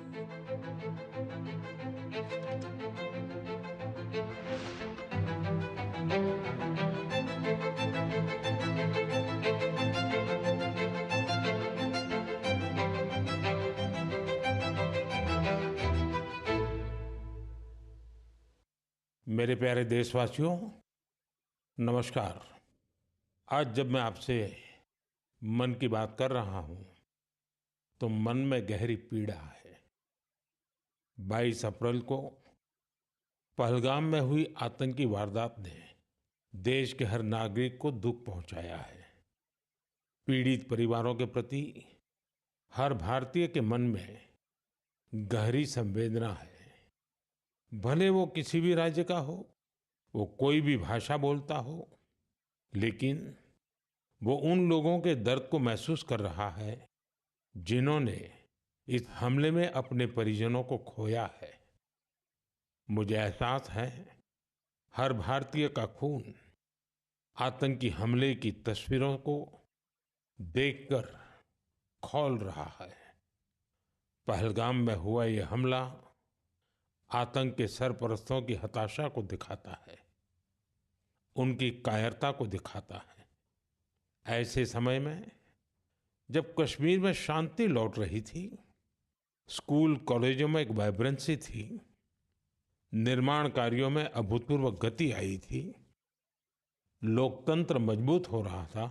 मेरे प्यारे देशवासियों, नमस्कार। आज जब मैं आपसे मन की बात कर रहा हूं, तो मन में गहरी पीड़ा है। 22 अप्रैल को पहलगाम में हुई आतंकी वारदात ने देश के हर नागरिक को दुख पहुंचाया है। पीड़ित परिवारों के प्रति हर भारतीय के मन में गहरी संवेदना है। भले वो किसी भी राज्य का हो, वो कोई भी भाषा बोलता हो, लेकिन वो उन लोगों के दर्द को महसूस कर रहा है जिन्होंने इस हमले में अपने परिजनों को खोया है। मुझे एहसास है, हर भारतीय का खून आतंकी हमले की तस्वीरों को देखकर खौल रहा है। पहलगाम में हुआ ये हमला आतंक के सरपरस्तों की हताशा को दिखाता है, उनकी कायरता को दिखाता है। ऐसे समय में जब कश्मीर में शांति लौट रही थी, स्कूल कॉलेजों में एक वाइब्रेंसी थी, निर्माण कार्यों में अभूतपूर्व गति आई थी, लोकतंत्र मजबूत हो रहा था,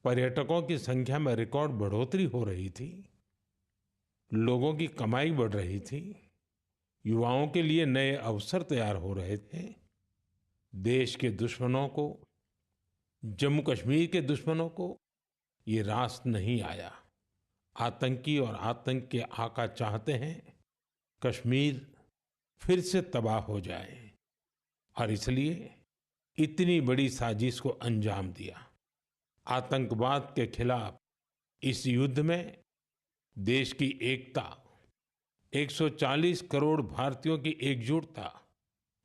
पर्यटकों की संख्या में रिकॉर्ड बढ़ोतरी हो रही थी, लोगों की कमाई बढ़ रही थी, युवाओं के लिए नए अवसर तैयार हो रहे थे, देश के दुश्मनों को, जम्मू कश्मीर के दुश्मनों को ये रास नहीं आया। आतंकी और आतंक के आका चाहते हैं कश्मीर फिर से तबाह हो जाए, और इसलिए इतनी बड़ी साजिश को अंजाम दिया। आतंकवाद के खिलाफ इस युद्ध में देश की एकता, 140 करोड़ भारतीयों की एकजुटता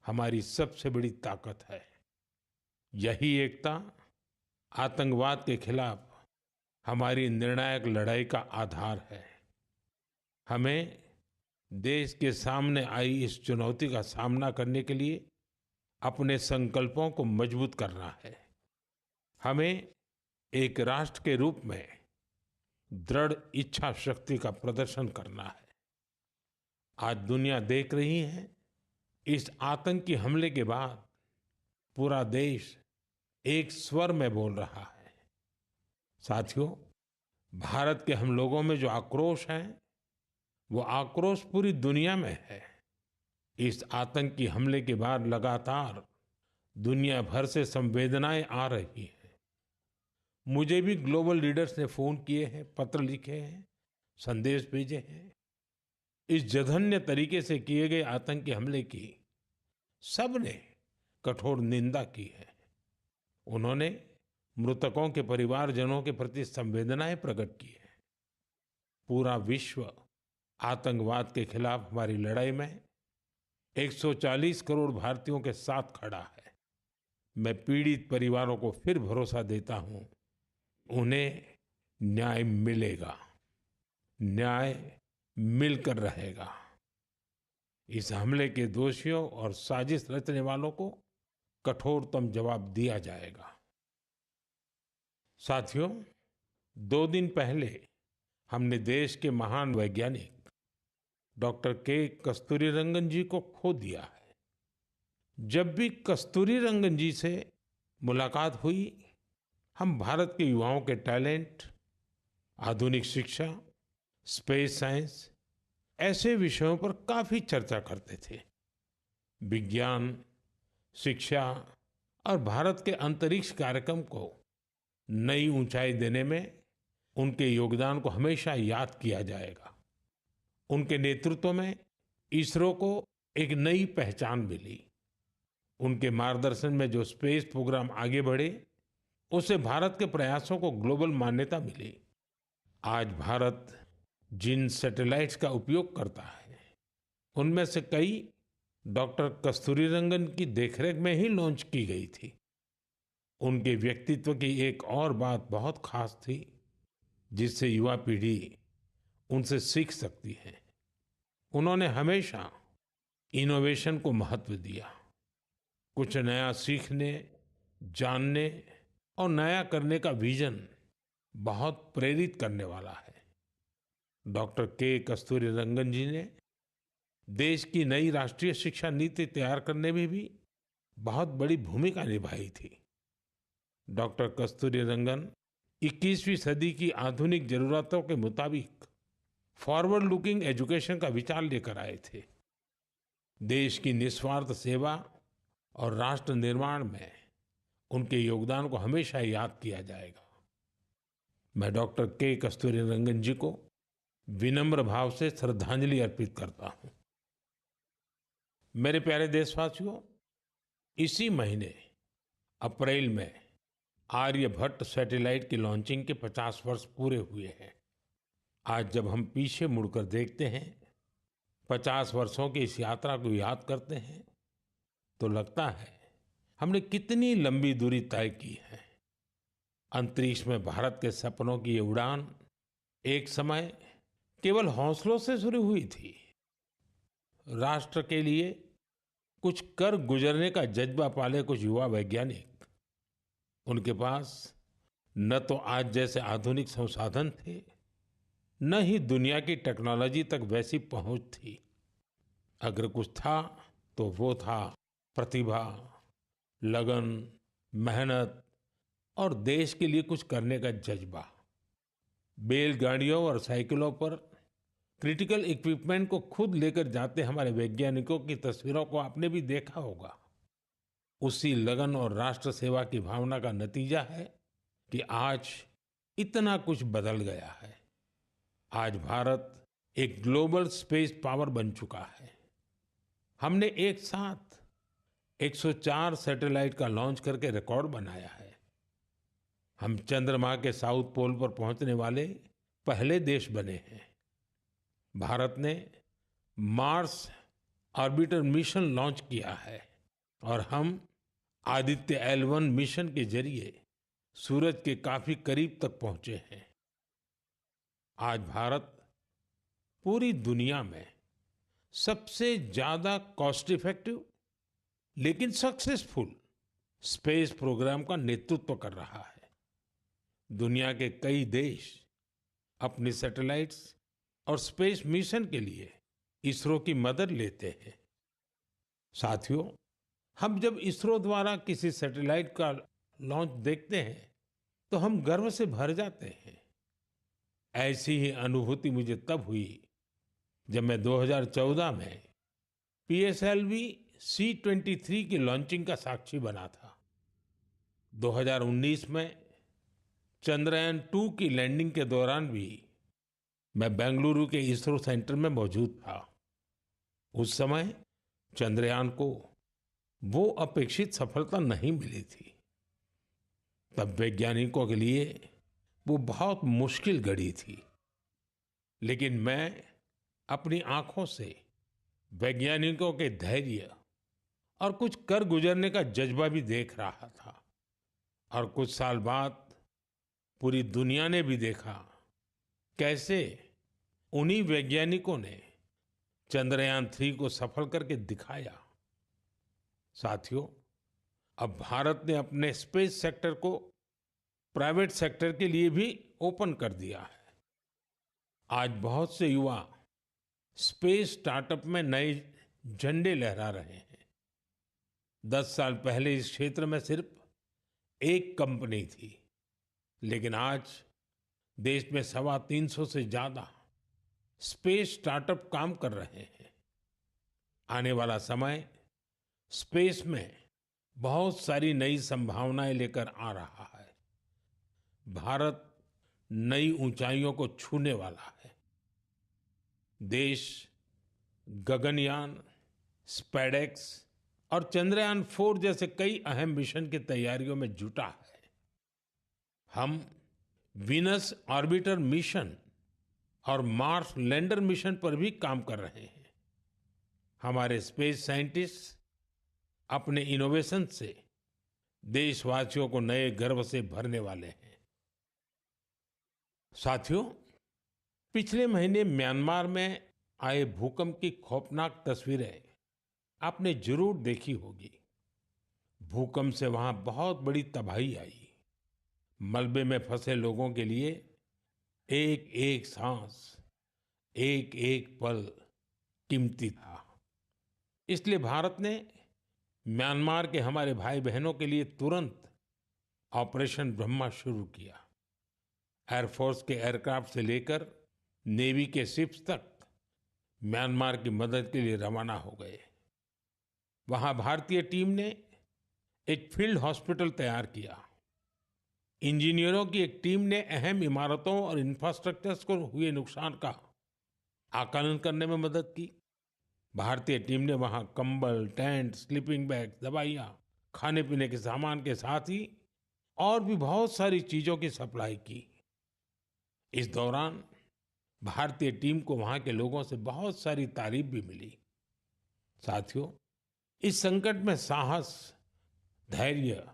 हमारी सबसे बड़ी ताकत है। यही एकता आतंकवाद के खिलाफ हमारी निर्णायक लड़ाई का आधार है। हमें देश के सामने आई इस चुनौती का सामना करने के लिए अपने संकल्पों को मजबूत करना है। हमें एक राष्ट्र के रूप में दृढ़ इच्छा शक्ति का प्रदर्शन करना है। आज दुनिया देख रही है, इस आतंकी हमले के बाद पूरा देश एक स्वर में बोल रहा है। साथियों, भारत के हम लोगों में जो आक्रोश है, वो आक्रोश पूरी दुनिया में है। इस आतंकी हमले के बाद लगातार दुनिया भर से संवेदनाएं आ रही हैं। मुझे भी ग्लोबल लीडर्स ने फोन किए हैं, पत्र लिखे हैं, संदेश भेजे हैं। इस जघन्य तरीके से किए गए आतंकी हमले की सबने कठोर निंदा की है। उन्होंने मृतकों के परिवारजनों के प्रति संवेदनाएं प्रकट की है। पूरा विश्व आतंकवाद के खिलाफ हमारी लड़ाई में 140 करोड़ भारतीयों के साथ खड़ा है। मैं पीड़ित परिवारों को फिर भरोसा देता हूं, उन्हें न्याय मिलेगा, न्याय मिलकर रहेगा। इस हमले के दोषियों और साजिश रचने वालों को कठोरतम जवाब दिया जाएगा। साथियों, 2 दिन पहले हमने देश के महान वैज्ञानिक डॉक्टर के कस्तूरीरंगन जी को खो दिया है। जब भी कस्तूरीरंगन जी से मुलाकात हुई, हम भारत के युवाओं के टैलेंट, आधुनिक शिक्षा, स्पेस साइंस, ऐसे विषयों पर काफी चर्चा करते थे। विज्ञान, शिक्षा और भारत के अंतरिक्ष कार्यक्रम को नई ऊंचाई देने में उनके योगदान को हमेशा याद किया जाएगा। उनके नेतृत्व में इसरो को एक नई पहचान मिली। उनके मार्गदर्शन में जो स्पेस प्रोग्राम आगे बढ़े, उससे भारत के प्रयासों को ग्लोबल मान्यता मिली। आज भारत जिन सैटेलाइट्स का उपयोग करता है, उनमें से कई डॉक्टर कस्तूरीरंगन की देखरेख में ही लॉन्च की गई थी। उनके व्यक्तित्व की एक और बात बहुत खास थी, जिससे युवा पीढ़ी उनसे सीख सकती है। उन्होंने हमेशा इनोवेशन को महत्व दिया। कुछ नया सीखने, जानने और नया करने का विजन बहुत प्रेरित करने वाला है। डॉक्टर के कस्तूरीरंगन जी ने देश की नई राष्ट्रीय शिक्षा नीति तैयार करने में भी बहुत बड़ी भूमिका निभाई थी। डॉक्टर कस्तूरीरंगन 21वीं सदी की आधुनिक जरूरतों के मुताबिक फॉरवर्ड लुकिंग एजुकेशन का विचार लेकर आए थे। देश की निस्वार्थ सेवा और राष्ट्र निर्माण में उनके योगदान को हमेशा याद किया जाएगा। मैं डॉक्टर के कस्तूरीरंगन जी को विनम्र भाव से श्रद्धांजलि अर्पित करता हूं। मेरे प्यारे देशवासियों, इसी महीने अप्रैल में आर्यभट्ट सैटेलाइट की लॉन्चिंग के 50 वर्ष पूरे हुए हैं। आज जब हम पीछे मुड़कर देखते हैं, 50 वर्षों की इस यात्रा को याद करते हैं, तो लगता है हमने कितनी लंबी दूरी तय की है। अंतरिक्ष में भारत के सपनों की ये उड़ान एक समय केवल हौसलों से शुरू हुई थी। राष्ट्र के लिए कुछ कर गुजरने का जज्बा पाले कुछ युवा वैज्ञानिक, उनके पास न तो आज जैसे आधुनिक संसाधन थे, न ही दुनिया की टेक्नोलॉजी तक वैसी पहुंच थी। अगर कुछ था तो वो था प्रतिभा, लगन, मेहनत और देश के लिए कुछ करने का जज्बा। बैलगाड़ियों और साइकिलों पर क्रिटिकल इक्विपमेंट को खुद लेकर जाते हमारे वैज्ञानिकों की तस्वीरों को आपने भी देखा होगा। उसी लगन और राष्ट्र सेवा की भावना का नतीजा है कि आज इतना कुछ बदल गया है। आज भारत एक ग्लोबल स्पेस पावर बन चुका है। हमने एक साथ 104 सैटेलाइट का लॉन्च करके रिकॉर्ड बनाया है। हम चंद्रमा के साउथ पोल पर पहुंचने वाले पहले देश बने हैं। भारत ने मार्स ऑर्बिटर मिशन लॉन्च किया है और हम आदित्य L1 मिशन के जरिए सूरज के काफी करीब तक पहुंचे हैं। आज भारत पूरी दुनिया में सबसे ज्यादा कॉस्ट इफेक्टिव लेकिन सक्सेसफुल स्पेस प्रोग्राम का नेतृत्व कर रहा है। दुनिया के कई देश अपनी सैटेलाइट्स और स्पेस मिशन के लिए इसरो की मदद लेते हैं। साथियों, हम जब इसरो द्वारा किसी सैटेलाइट का लॉन्च देखते हैं तो हम गर्व से भर जाते हैं। ऐसी ही अनुभूति मुझे तब हुई जब मैं 2014 में PSLV C-23 की लॉन्चिंग का साक्षी बना था। 2019 में चंद्रयान-2 की लैंडिंग के दौरान भी मैं बेंगलुरु के इसरो सेंटर में मौजूद था। उस समय चंद्रयान को वो अपेक्षित सफलता नहीं मिली थी। तब वैज्ञानिकों के लिए वो बहुत मुश्किल घड़ी थी, लेकिन मैं अपनी आंखों से वैज्ञानिकों के धैर्य और कुछ कर गुजरने का जज्बा भी देख रहा था। और कुछ साल बाद पूरी दुनिया ने भी देखा कैसे उन्हीं वैज्ञानिकों ने चंद्रयान-3 को सफल करके दिखाया। साथियों, अब भारत ने अपने स्पेस सेक्टर को प्राइवेट सेक्टर के लिए भी ओपन कर दिया है। आज बहुत से युवा स्पेस स्टार्टअप में नए झंडे लहरा रहे हैं। 10 साल पहले इस क्षेत्र में सिर्फ एक कंपनी थी, लेकिन आज देश में 350 से ज्यादा स्पेस स्टार्टअप काम कर रहे हैं। आने वाला समय स्पेस में बहुत सारी नई संभावनाएं लेकर आ रहा है। भारत नई ऊंचाइयों को छूने वाला है। देश गगनयान, स्पेडेक्स और चंद्रयान-4 जैसे कई अहम मिशन की तैयारियों में जुटा है। हम वीनस ऑर्बिटर मिशन और मार्स लैंडर मिशन पर भी काम कर रहे हैं। हमारे स्पेस साइंटिस्ट अपने इनोवेशन से देशवासियों को नए गर्व से भरने वाले हैं। साथियों, पिछले महीने म्यांमार में आए भूकंप की खौफनाक तस्वीरें आपने जरूर देखी होगी। भूकंप से वहां बहुत बड़ी तबाही आई। मलबे में फंसे लोगों के लिए एक एक सांस, एक एक पल कीमती था। इसलिए भारत ने म्यांमार के हमारे भाई बहनों के लिए तुरंत ऑपरेशन ब्रह्मा शुरू किया। एयरफोर्स के एयरक्राफ्ट से लेकर नेवी के शिप्स तक म्यांमार की मदद के लिए रवाना हो गए। वहां भारतीय टीम ने एक फील्ड हॉस्पिटल तैयार किया। इंजीनियरों की एक टीम ने अहम इमारतों और इंफ्रास्ट्रक्चर्स को हुए नुकसान का आकलन करने में मदद की। भारतीय टीम ने वहां कंबल, टेंट, स्लीपिंग बैग, दवाइयां, खाने पीने के सामान के साथ ही और भी बहुत सारी चीजों की सप्लाई की। इस दौरान भारतीय टीम को वहां के लोगों से बहुत सारी तारीफ भी मिली। साथियों, इस संकट में साहस, धैर्य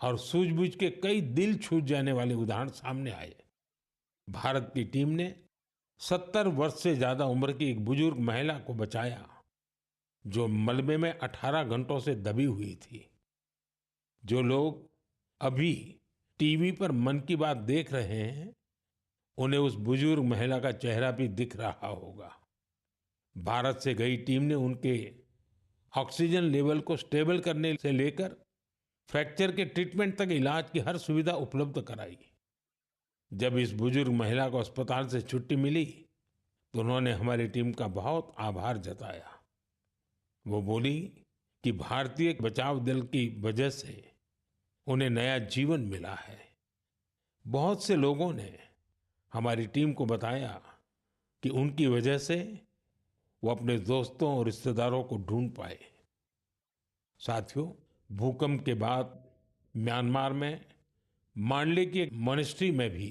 और सूझबूझ के कई दिल छू जाने वाले उदाहरण सामने आए। भारत की टीम ने 70 वर्ष से ज्यादा उम्र की एक बुजुर्ग महिला को बचाया, जो मलबे में 18 घंटों से दबी हुई थी। जो लोग अभी टीवी पर मन की बात देख रहे हैं, उन्हें उस बुजुर्ग महिला का चेहरा भी दिख रहा होगा। भारत से गई टीम ने उनके ऑक्सीजन लेवल को स्टेबल करने से लेकर फ्रैक्चर के ट्रीटमेंट तक इलाज की हर सुविधा उपलब्ध कराई। जब इस बुजुर्ग महिला को अस्पताल से छुट्टी मिली तो उन्होंने हमारी टीम का बहुत आभार जताया। वो बोली कि भारतीय बचाव दल की वजह से उन्हें नया जीवन मिला है। बहुत से लोगों ने हमारी टीम को बताया कि उनकी वजह से वो अपने दोस्तों और रिश्तेदारों को ढूंढ पाए। साथियों, भूकंप के बाद म्यांमार में मांडले की एक मॉनेस्ट्री में भी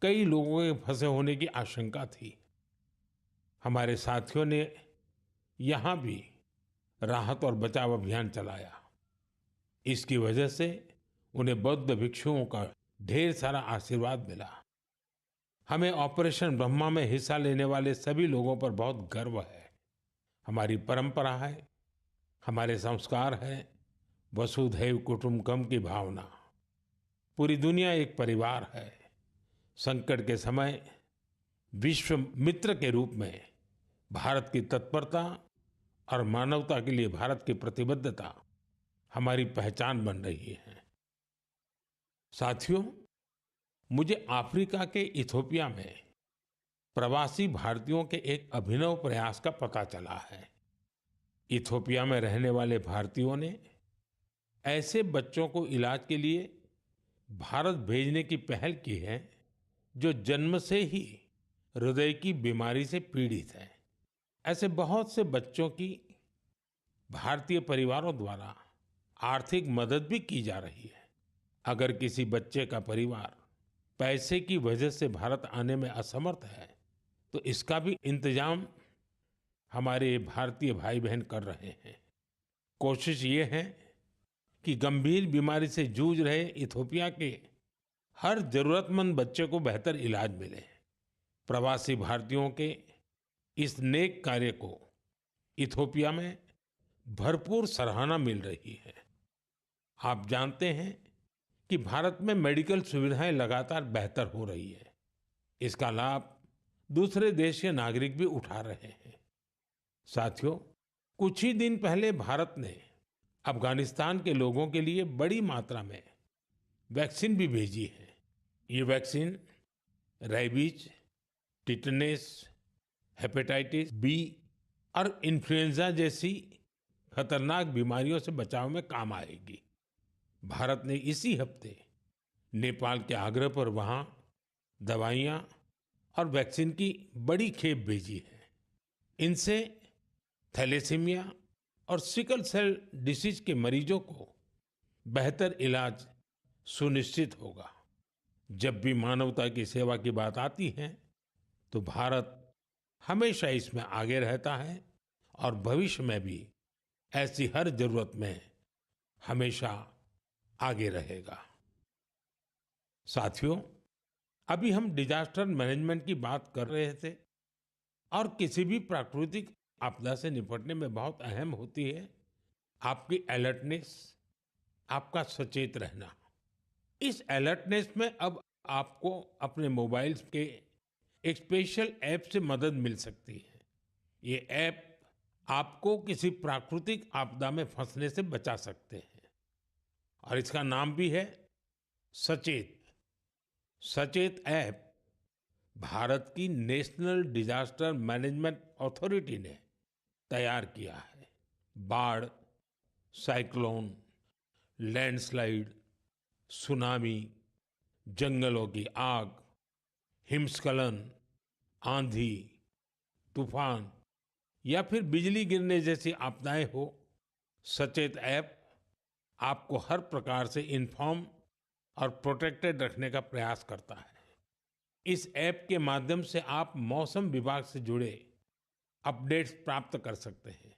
कई लोगों के फंसे होने की आशंका थी। हमारे साथियों ने यहां भी राहत और बचाव अभियान चलाया। इसकी वजह से उन्हें बौद्ध भिक्षुओं का ढेर सारा आशीर्वाद मिला। हमें ऑपरेशन ब्रह्मा में हिस्सा लेने वाले सभी लोगों पर बहुत गर्व है। हमारी परंपरा है, हमारे संस्कार है, वसुधैव कुटुंबकम की भावना। पूरी दुनिया एक परिवार है। संकट के समय विश्व मित्र के रूप में भारत की तत्परता और मानवता के लिए भारत की प्रतिबद्धता हमारी पहचान बन रही है। साथियों, मुझे अफ्रीका के इथियोपिया में प्रवासी भारतीयों के एक अभिनव प्रयास का पता चला है। इथियोपिया में रहने वाले भारतीयों ने ऐसे बच्चों को इलाज के लिए भारत भेजने की पहल की है जो जन्म से ही हृदय की बीमारी से पीड़ित हैं। ऐसे बहुत से बच्चों की भारतीय परिवारों द्वारा आर्थिक मदद भी की जा रही है। अगर किसी बच्चे का परिवार पैसे की वजह से भारत आने में असमर्थ है तो इसका भी इंतजाम हमारे भारतीय भाई बहन कर रहे हैं। कोशिश ये है कि गंभीर बीमारी से जूझ रहे इथियोपिया के हर जरूरतमंद बच्चे को बेहतर इलाज मिले। प्रवासी भारतीयों के इस नेक कार्य को इथियोपिया में भरपूर सराहना मिल रही है। आप जानते हैं कि भारत में मेडिकल सुविधाएं लगातार बेहतर हो रही है। इसका लाभ दूसरे देश के नागरिक भी उठा रहे हैं। साथियों, कुछ ही दिन पहले भारत ने अफगानिस्तान के लोगों के लिए बड़ी मात्रा में वैक्सीन भी भेजी है। ये vaccine rabies, tetanus, hepatitis B और इन्फ्लुएंजा जैसी खतरनाक बीमारियों से बचाव में काम आएगी। भारत ने इसी हफ्ते नेपाल के आग्रह पर वहां दवाइयां और वैक्सीन की बड़ी खेप भेजी है। इनसे थैलेसीमिया और सिकल सेल डिसीज के मरीजों को बेहतर इलाज सुनिश्चित होगा। जब भी मानवता की सेवा की बात आती है तो भारत हमेशा इसमें आगे रहता है और भविष्य में भी ऐसी हर जरूरत में हमेशा आगे रहेगा। साथियों, अभी हम डिजास्टर मैनेजमेंट की बात कर रहे थे। और किसी भी प्राकृतिक आपदा से निपटने में बहुत अहम होती है आपकी अलर्टनेस, आपका सचेत रहना। इस अलर्टनेस में अब आपको अपने मोबाइल के एक स्पेशल ऐप से मदद मिल सकती है। ये ऐप आपको किसी प्राकृतिक आपदा में फंसने से बचा सकते हैं और इसका नाम भी है सचेत। सचेत ऐप भारत की नेशनल डिजास्टर मैनेजमेंट अथॉरिटी ने तैयार किया है। बाढ़, साइक्लोन, लैंडस्लाइड, सुनामी, जंगलों की आग, हिमस्खलन, आंधी, तूफान या फिर बिजली गिरने जैसी आपदाएं हो, सचेत ऐप आपको हर प्रकार से इन्फॉर्म और प्रोटेक्टेड रखने का प्रयास करता है। इस ऐप के माध्यम से आप मौसम विभाग से जुड़े अपडेट्स प्राप्त कर सकते हैं।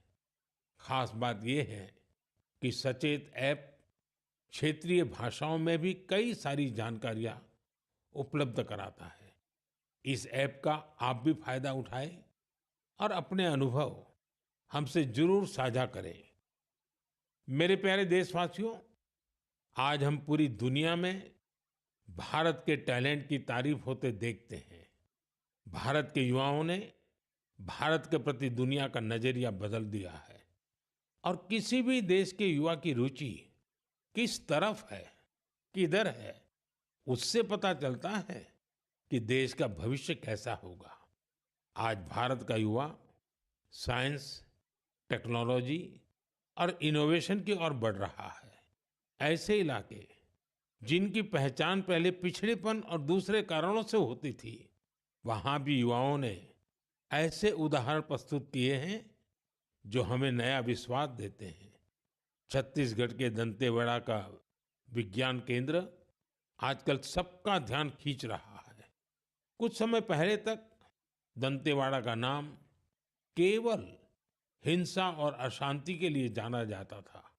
खास बात यह है कि सचेत ऐप क्षेत्रीय भाषाओं में भी कई सारी जानकारियां उपलब्ध कराता है। इस ऐप का आप भी फायदा उठाएं और अपने अनुभव हमसे जरूर साझा करें। मेरे प्यारे देशवासियों, आज हम पूरी दुनिया में भारत के टैलेंट की तारीफ होते देखते हैं। भारत के युवाओं ने भारत के प्रति दुनिया का नजरिया बदल दिया है और किसी भी देश के युवा की रुचि किस तरफ है, किधर है, उससे पता चलता है कि देश का भविष्य कैसा होगा। आज भारत का युवा साइंस, टेक्नोलॉजी और इनोवेशन की ओर बढ़ रहा है। ऐसे इलाके जिनकी पहचान पहले पिछड़ेपन और दूसरे कारणों से होती थी, वहां भी युवाओं ने ऐसे उदाहरण प्रस्तुत किए हैं जो हमें नया विश्वास देते हैं। छत्तीसगढ़ के दंतेवाड़ा का विज्ञान केंद्र आजकल सबका ध्यान खींच रहा है। कुछ समय पहले तक दंतेवाड़ा का नाम केवल हिंसा और अशांति के लिए जाना जाता था,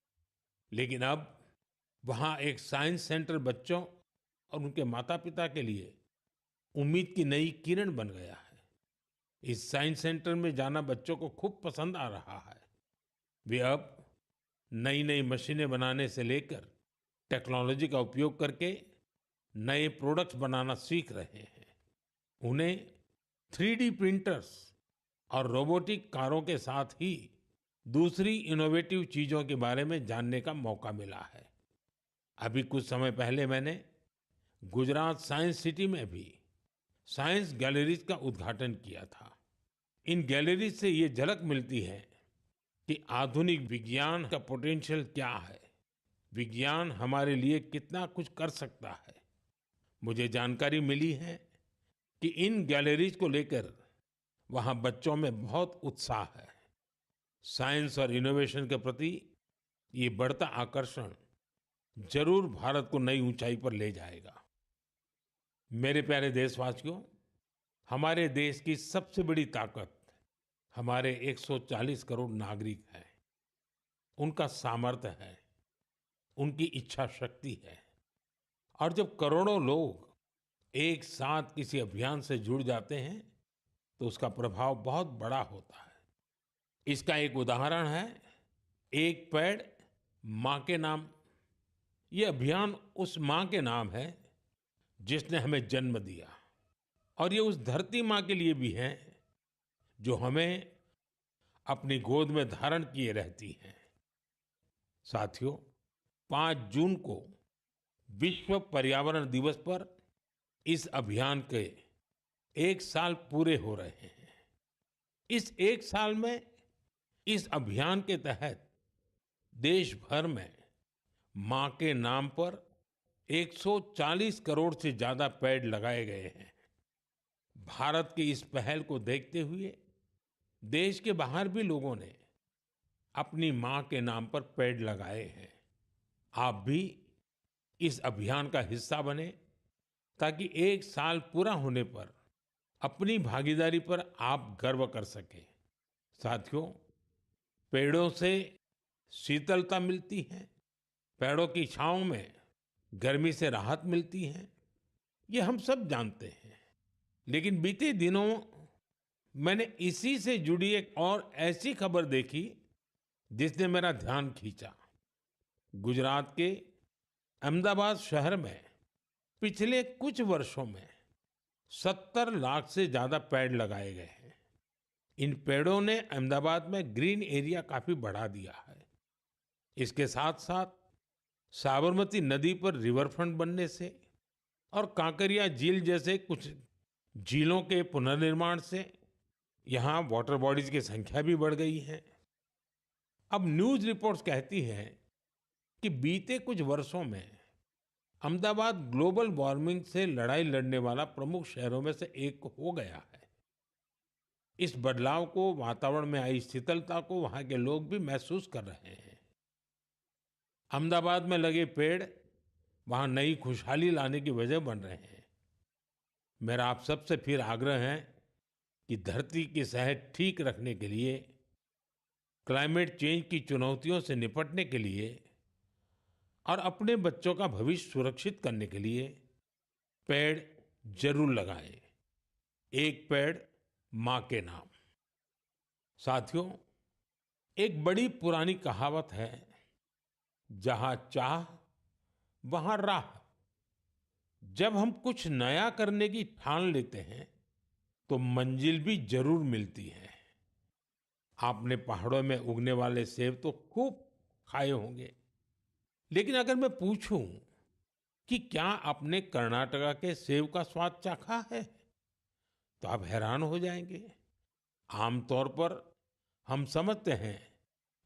लेकिन अब वहां एक साइंस सेंटर बच्चों और उनके माता-पिता के लिए उम्मीद की नई किरण बन गया है। इस साइंस सेंटर में जाना बच्चों को खूब पसंद आ रहा है। वे अब नई नई मशीनें बनाने से लेकर टेक्नोलॉजी का उपयोग करके नए प्रोडक्ट्स बनाना सीख रहे हैं। उन्हें 3D प्रिंटर्स और रोबोटिक कारों के साथ ही दूसरी इनोवेटिव चीजों के बारे में जानने का मौका मिला है। अभी कुछ समय पहले मैंने गुजरात साइंस सिटी में भी साइंस गैलरीज का उद्घाटन किया था। इन गैलरीज से ये झलक मिलती है कि आधुनिक विज्ञान का पोटेंशियल क्या है, विज्ञान हमारे लिए कितना कुछ कर सकता है। मुझे जानकारी मिली है कि इन गैलरीज को लेकर वहां बच्चों में बहुत उत्साह है। साइंस और इनोवेशन के प्रति ये बढ़ता आकर्षण जरूर भारत को नई ऊंचाई पर ले जाएगा। मेरे प्यारे देशवासियों, हमारे देश की सबसे बड़ी ताकत हमारे 140 करोड़ नागरिक हैं। उनका सामर्थ्य है, उनकी इच्छा शक्ति है। और जब करोड़ों लोग एक साथ किसी अभियान से जुड़ जाते हैं तो उसका प्रभाव बहुत बड़ा होता है। इसका एक उदाहरण है एक पेड़ मां के नाम। ये अभियान उस मां के नाम है जिसने हमें जन्म दिया और ये उस धरती मां के लिए भी है जो हमें अपनी गोद में धारण किए रहती है। साथियों, 5 जून को विश्व पर्यावरण दिवस पर इस अभियान के 1 साल पूरे हो रहे हैं। इस 1 साल में इस अभियान के तहत देश भर में मां के नाम पर 140 करोड़ से ज्यादा पेड़ लगाए गए हैं। भारत की इस पहल को देखते हुए देश के बाहर भी लोगों ने अपनी मां के नाम पर पेड़ लगाए हैं। आप भी इस अभियान का हिस्सा बने ताकि 1 साल पूरा होने पर अपनी भागीदारी पर आप गर्व कर सकें। साथियों, पेड़ों से शीतलता मिलती है, पेड़ों की छांव में गर्मी से राहत मिलती है, ये हम सब जानते हैं। लेकिन बीते दिनों मैंने इसी से जुड़ी एक और ऐसी खबर देखी जिसने मेरा ध्यान खींचा। गुजरात के अहमदाबाद शहर में पिछले कुछ वर्षों में 70 लाख से ज्यादा पेड़ लगाए गए हैं। इन पेड़ों ने अहमदाबाद में ग्रीन एरिया काफी बढ़ा दिया है। इसके साथ साथ साबरमती नदी पर रिवर फ्रंट बनने से और कांकरिया झील जैसे कुछ झीलों के पुनर्निर्माण से यहाँ वाटर बॉडीज की संख्या भी बढ़ गई है। अब न्यूज़ रिपोर्ट्स कहती हैं कि बीते कुछ वर्षों में अहमदाबाद ग्लोबल वार्मिंग से लड़ाई लड़ने वाला प्रमुख शहरों में से एक हो गया है। इस बदलाव को, वातावरण में आई शीतलता को वहाँ के लोग भी महसूस कर रहे हैं। अहमदाबाद में लगे पेड़ वहाँ नई खुशहाली लाने की वजह बन रहे हैं। मेरा आप सबसे फिर आग्रह है कि धरती की सेहत ठीक रखने के लिए, क्लाइमेट चेंज की चुनौतियों से निपटने के लिए और अपने बच्चों का भविष्य सुरक्षित करने के लिए पेड़ जरूर लगाएं। एक पेड़ मां के नाम। साथियों, एक बड़ी पुरानी कहावत है, जहां चाह वहां राह। जब हम कुछ नया करने की ठान लेते हैं तो मंजिल भी जरूर मिलती है। आपने पहाड़ों में उगने वाले सेब तो खूब खाए होंगे, लेकिन अगर मैं पूछूं कि क्या आपने कर्नाटका के सेब का स्वाद चाखा है, तो आप हैरान हो जाएंगे। आमतौर पर हम समझते हैं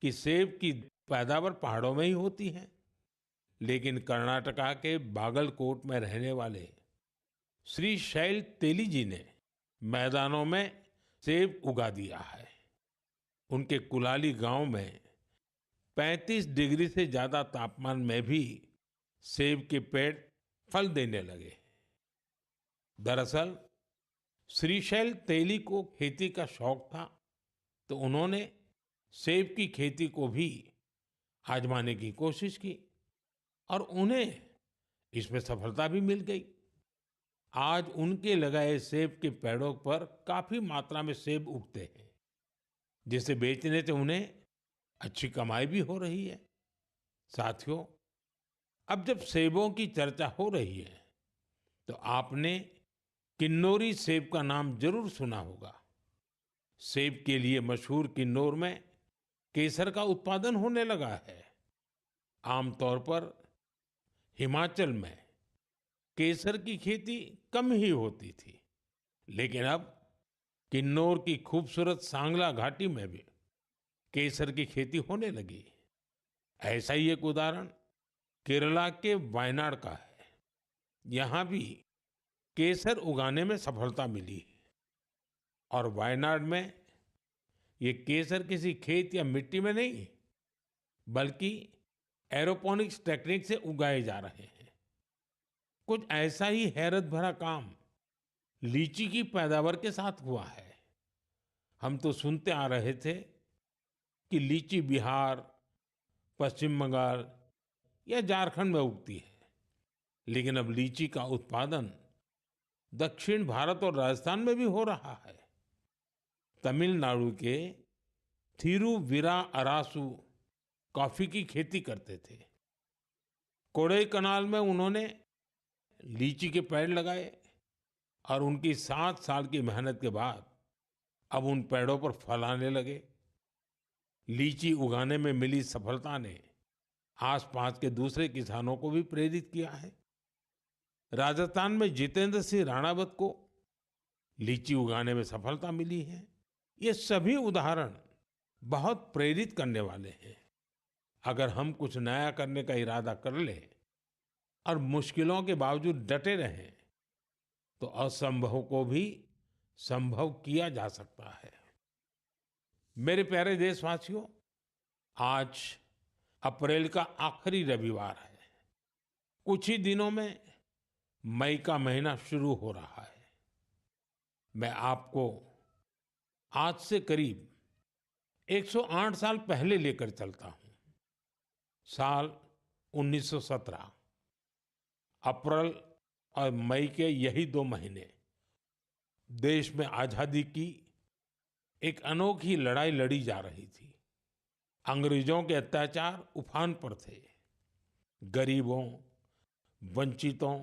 कि सेब की पैदावार पहाड़ों में ही होती है, लेकिन कर्नाटका के बागलकोट में रहने वाले श्री शैल तेली जी ने मैदानों में सेब उगा दिया है। उनके कुलाली गांव में 35 डिग्री से ज्यादा तापमान में भी सेब के पेड़ फल देने लगे। दरअसल श्रीशैल तेली को खेती का शौक था, तो उन्होंने सेब की खेती को भी आजमाने की कोशिश की और उन्हें इसमें सफलता भी मिल गई। आज उनके लगाए सेब के पेड़ों पर काफी मात्रा में सेब उगते हैं, जिसे बेचने से उन्हें अच्छी कमाई भी हो रही है। साथियों, अब जब सेबों की चर्चा हो रही है, तो आपने किन्नौरी सेब का नाम जरूर सुना होगा। सेब के लिए मशहूर किन्नौर में केसर का उत्पादन होने लगा है। आमतौर पर हिमाचल में केसर की खेती कम ही होती थी, लेकिन अब किन्नौर की खूबसूरत सांगला घाटी में भी केसर की खेती होने लगी। ऐसा ही एक उदाहरण केरला के वायनाड का है। यहाँ भी केसर उगाने में सफलता मिली और वायनाड में ये केसर किसी खेत या मिट्टी में नहीं, बल्कि एरोपोनिक्स टेक्निक से उगाए जा रहे हैं। कुछ ऐसा ही हैरत भरा काम लीची की पैदावार के साथ हुआ है। हम तो सुनते आ रहे थे कि लीची बिहार, पश्चिम बंगाल या झारखंड में उगती है, लेकिन अब लीची का उत्पादन दक्षिण भारत और राजस्थान में भी हो रहा है। तमिलनाडु के थिरुविरा अरासू कॉफी की खेती करते थे। कोडाईकनाल में उन्होंने लीची के पेड़ लगाए और उनकी 7 साल की मेहनत के बाद अब उन पेड़ों पर फल आने लगे। लीची उगाने में मिली सफलता ने आसपास के दूसरे किसानों को भी प्रेरित किया है। राजस्थान में जितेंद्र सिंह राणावत को लीची उगाने में सफलता मिली है। ये सभी उदाहरण बहुत प्रेरित करने वाले हैं। अगर हम कुछ नया करने का इरादा कर लें और मुश्किलों के बावजूद डटे रहें, तो असंभव को भी संभव किया जा सकता है। मेरे प्यारे देशवासियों, आज अप्रैल का आखिरी रविवार है। कुछ ही दिनों में मई का महीना शुरू हो रहा है। मैं आपको आज से करीब 108 साल पहले लेकर चलता हूं। साल 1917। अप्रैल और मई के यही 2 महीने देश में आजादी की एक अनोखी लड़ाई लड़ी जा रही थी। अंग्रेजों के अत्याचार उफान पर थे। गरीबों, वंचितों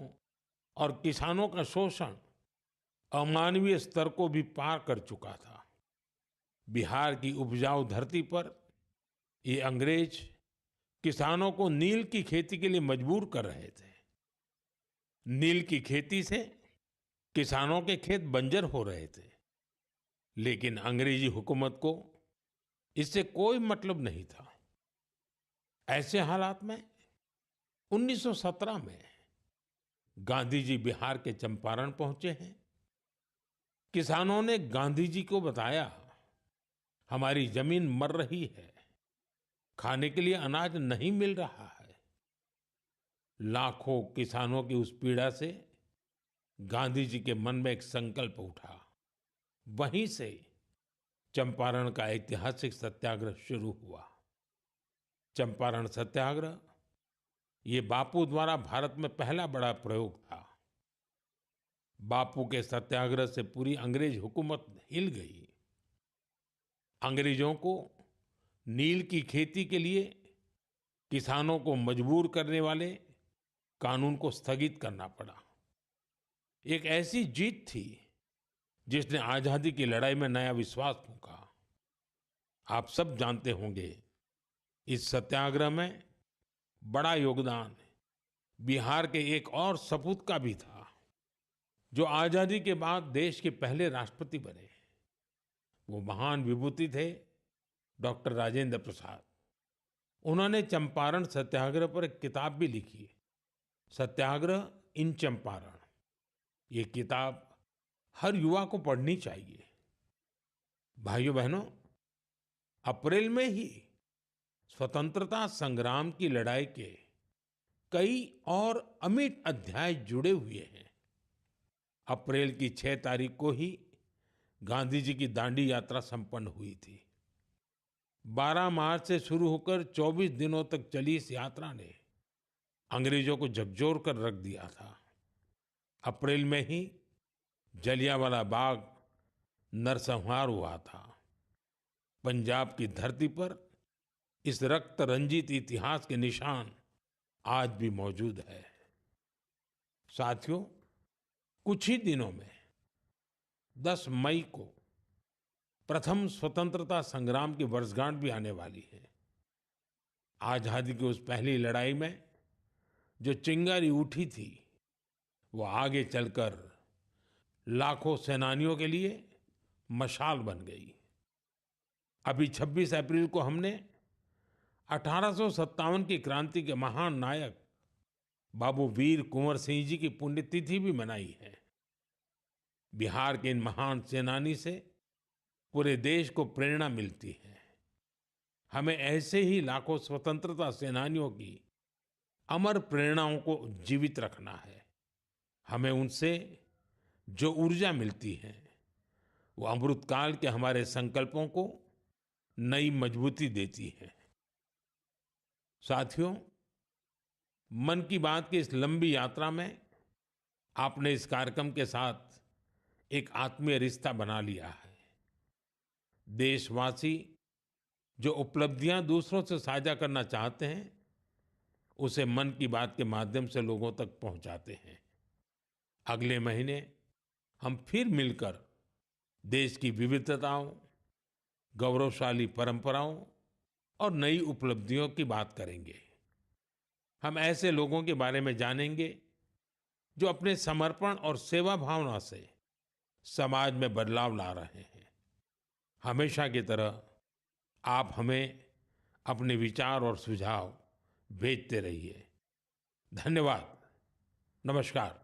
और किसानों का शोषण अमानवीय स्तर को भी पार कर चुका था। बिहार की उपजाऊ धरती पर ये अंग्रेज किसानों को नील की खेती के लिए मजबूर कर रहे थे। नील की खेती से किसानों के खेत बंजर हो रहे थे, लेकिन अंग्रेजी हुकूमत को इससे कोई मतलब नहीं था। ऐसे हालात में 1917 में गांधी जी बिहार के चंपारण पहुंचे हैं। किसानों ने गांधी जी को बताया, हमारी जमीन मर रही है, खाने के लिए अनाज नहीं मिल रहा है। लाखों किसानों की उस पीड़ा से गांधी जी के मन में एक संकल्प उठा। वहीं से चंपारण का ऐतिहासिक सत्याग्रह शुरू हुआ। चंपारण सत्याग्रह ये बापू द्वारा भारत में पहला बड़ा प्रयोग था। बापू के सत्याग्रह से पूरी अंग्रेज हुकूमत हिल गई। अंग्रेजों को नील की खेती के लिए किसानों को मजबूर करने वाले कानून को स्थगित करना पड़ा। एक ऐसी जीत थी जिसने आजादी की लड़ाई में नया विश्वास फूंका। आप सब जानते होंगे, इस सत्याग्रह में बड़ा योगदान बिहार के एक और सपूत का भी था, जो आजादी के बाद देश के पहले राष्ट्रपति बने। वो महान विभूति थे डॉक्टर राजेंद्र प्रसाद। उन्होंने चंपारण सत्याग्रह पर एक किताब भी लिखी, सत्याग्रह इन चंपारण। ये किताब हर युवा को पढ़नी चाहिए। भाइयों बहनों, अप्रैल में ही स्वतंत्रता संग्राम की लड़ाई के कई और अमिट अध्याय जुड़े हुए हैं। अप्रैल की 6 तारीख को ही गांधी जी की दांडी यात्रा संपन्न हुई थी। 12 मार्च से शुरू होकर 24 दिनों तक चली इस यात्रा ने अंग्रेजों को झकझोर कर रख दिया था। अप्रैल में ही जलियांवाला बाग नरसंहार हुआ था। पंजाब की धरती पर इस रक्त रंजित इतिहास के निशान आज भी मौजूद है। साथियों, कुछ ही दिनों में 10 मई को प्रथम स्वतंत्रता संग्राम की वर्षगांठ भी आने वाली है। आजादी की उस पहली लड़ाई में जो चिंगारी उठी थी, वो आगे चलकर लाखों सेनानियों के लिए मशाल बन गई। अभी 26 अप्रैल को हमने 1857 की क्रांति के महान नायक बाबू वीर कुंवर सिंह जी की पुण्यतिथि भी मनाई है। बिहार के इन महान सेनानी से पूरे देश को प्रेरणा मिलती है। हमें ऐसे ही लाखों स्वतंत्रता सेनानियों की अमर प्रेरणाओं को जीवित रखना है। हमें उनसे जो ऊर्जा मिलती है, वो अमृतकाल के हमारे संकल्पों को नई मजबूती देती है। साथियों, मन की बात की इस लंबी यात्रा में आपने इस कार्यक्रम के साथ एक आत्मीय रिश्ता बना लिया है। देशवासी जो उपलब्धियां दूसरों से साझा करना चाहते हैं, उसे मन की बात के माध्यम से लोगों तक पहुंचाते हैं। अगले महीने हम फिर मिलकर देश की विविधताओं, गौरवशाली परंपराओं और नई उपलब्धियों की बात करेंगे। हम ऐसे लोगों के बारे में जानेंगे जो अपने समर्पण और सेवा भावना से समाज में बदलाव ला रहे हैं। हमेशा की तरह आप हमें अपने विचार और सुझाव भेजते रहिए। धन्यवाद। नमस्कार।